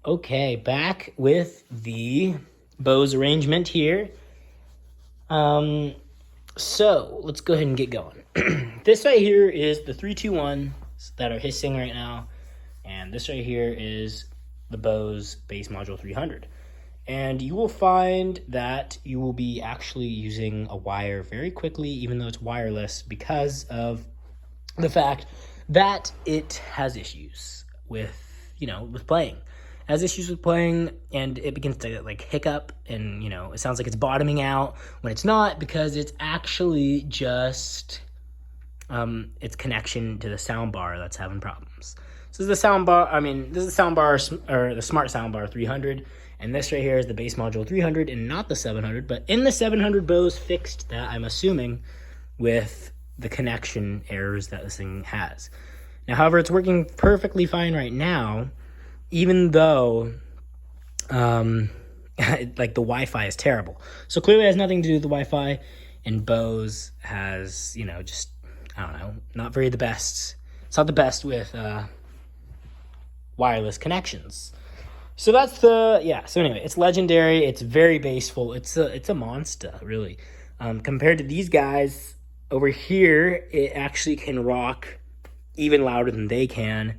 Okay, back with the Bose arrangement here. So let's go ahead and get going. This right here is the 321s that are hissing right now, and this right here is the Bose Bass Module 300. And you will find that you will be actually using a wire very quickly, even though it's wireless, because of the fact that it has issues with playing. It has issues with playing, and it begins to like hiccup, and it sounds like it's bottoming out when it's not, because it's actually just its connection to the sound bar that's having problems. So this is the sound bar. This is the sound bar, or the Smart Soundbar 300, and this right here is the Bass Module 300, and not the 700. But in the 700, Bose fixed that, I'm assuming, with the connection errors that this thing has. Now, however, it's working perfectly fine right now, even though like the Wi-Fi is terrible. So clearly it has nothing to do with the Wi-Fi, and Bose has, just, I don't know, not very the best. It's not the best with wireless connections. So that's so anyway, it's legendary. It's very bassful. It's a monster, really. Compared to these guys over here, it actually can rock even louder than they can,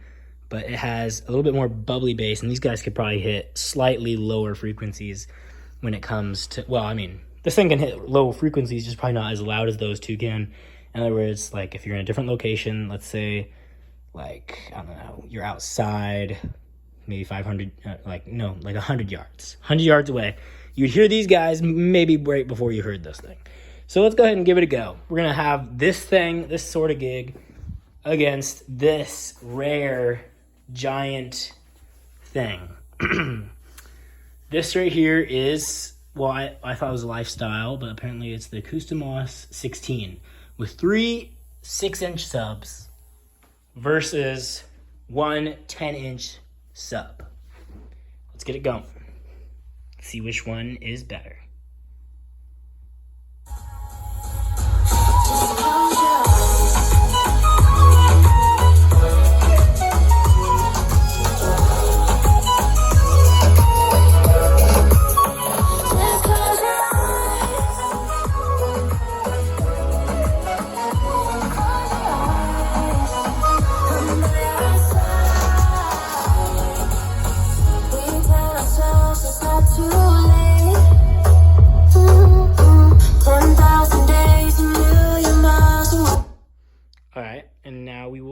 but it has a little bit more bubbly bass, and these guys could probably hit slightly lower frequencies when it comes to, this thing can hit low frequencies, just probably not as loud as those two can. In other words, like if you're in a different location, let's say, like, I don't know, you're outside, maybe 500, like 100 yards. 100 yards away, you'd hear these guys maybe right before you heard this thing. So let's go ahead and give it a go. We're going to have this sort of gig, against this rare giant thing. This right here is, I thought it was a Lifestyle, but apparently it's the Acoustimass 16 with 3 6-inch subs versus one 10-inch sub. Let's get it going. See which one is better.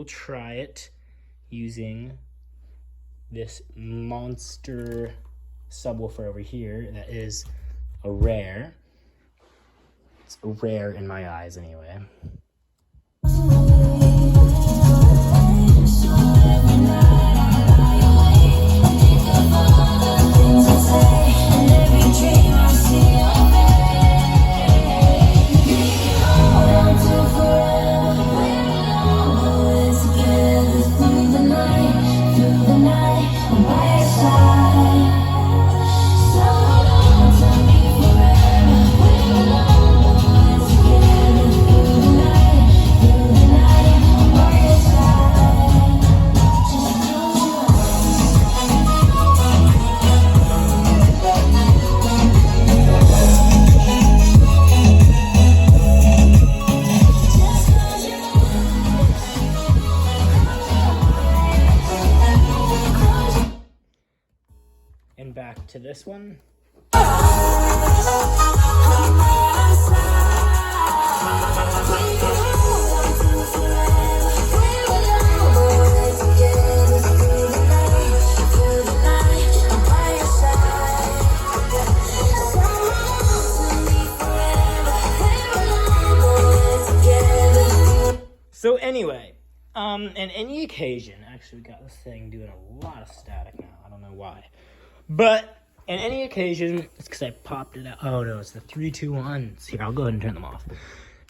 Try it using this monster subwoofer over here that is a rare. It's a rare in my eyes anyway. And back to this one. So anyway, on any occasion, actually we got this thing doing a lot of static now. I don't know why. But on any occasion, it's because I popped it out. Oh no, it's the 321s. Here, I'll go ahead and turn them off.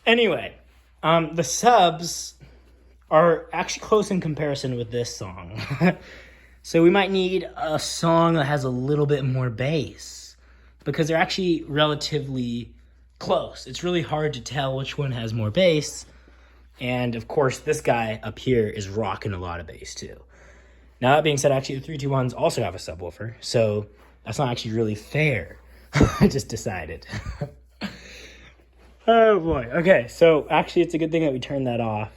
Anyway, the subs are actually close in comparison with this song. So we might need a song that has a little bit more bass, because they're actually relatively close. It's really hard to tell which one has more bass. And of course, this guy up here is rocking a lot of bass too. Now, that being said, actually, the 321s also have a subwoofer, so that's not actually really fair. I just decided. Oh, boy. Okay, so actually, it's a good thing that we turned that off.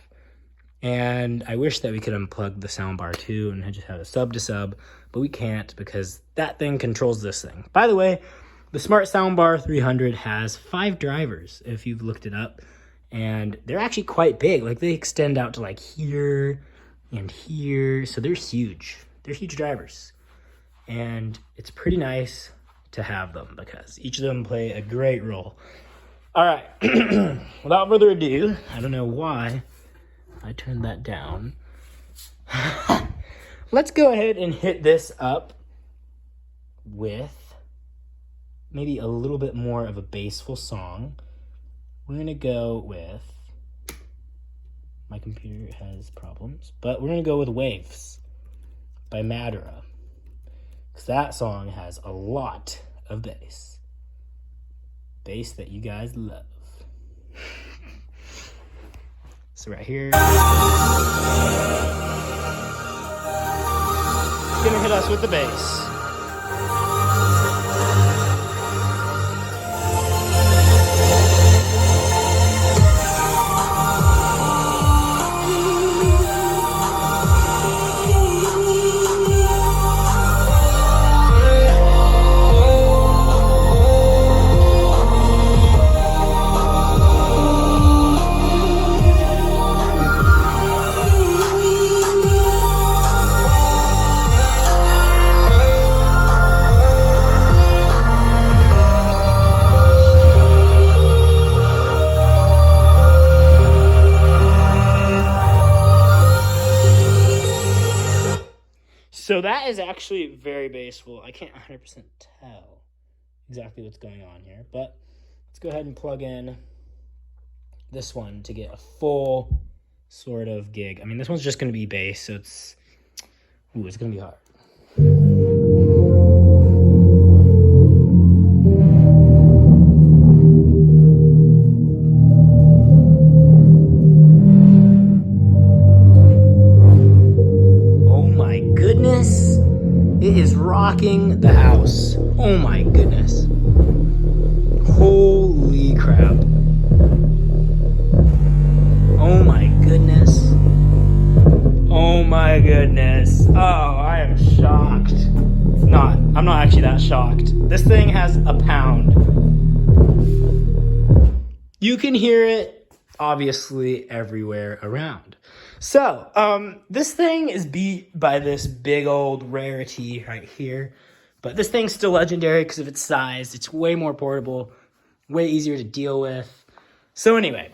And I wish that we could unplug the soundbar, too, and just have a sub-to-sub, but we can't because that thing controls this thing. By the way, the Smart Soundbar 300 has 5 drivers, if you've looked it up, and they're actually quite big. Like, they extend out to, like, here and here, so they're huge. They're huge drivers, and it's pretty nice to have them because each of them play a great role. All right, without further ado, I don't know why I turned that down. Let's go ahead and hit this up with maybe a little bit more of a bassful song. We're gonna go with, my computer has problems, but we're gonna go with Waves by Maderra, because that song has a lot of bass that you guys love. So right here, it's gonna hit us with the bass. So that is actually very bassful. I can't 100% tell exactly what's going on here, but let's go ahead and plug in this one to get a full sort of gig. I mean, this one's just going to be bass, so it's going to be hard. It is rocking the house. Oh my goodness. Holy crap. Oh my goodness. Oh my goodness. Oh, I am shocked. I'm not actually that shocked. This thing has a pound. You can hear it obviously everywhere around. So, this thing is beat by this big old rarity right here. But this thing's still legendary because of its size. It's way more portable, way easier to deal with. So anyway,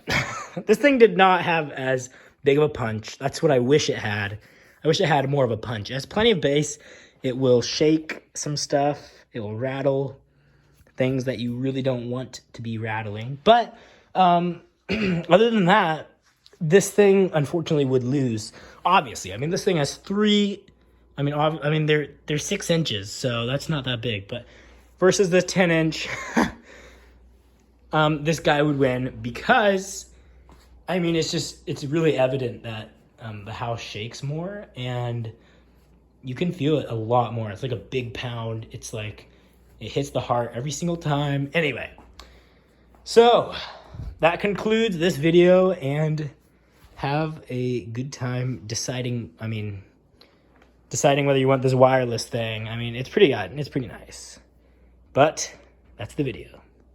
this thing did not have as big of a punch. That's what I wish it had. I wish it had more of a punch. It has plenty of bass. It will shake some stuff. It will rattle things that you really don't want to be rattling. But other than that, this thing, unfortunately, would lose. Obviously, I mean, this thing has they're 6 inches, so that's not that big. But versus the 10-inch, this guy would win because, I mean, it's really evident that the house shakes more, and you can feel it a lot more. It's like a big pound. It's like it hits the heart every single time. Anyway, so that concludes this video, and have a good time deciding whether you want this wireless thing. I mean, it's pretty good. It's pretty nice. But that's the video.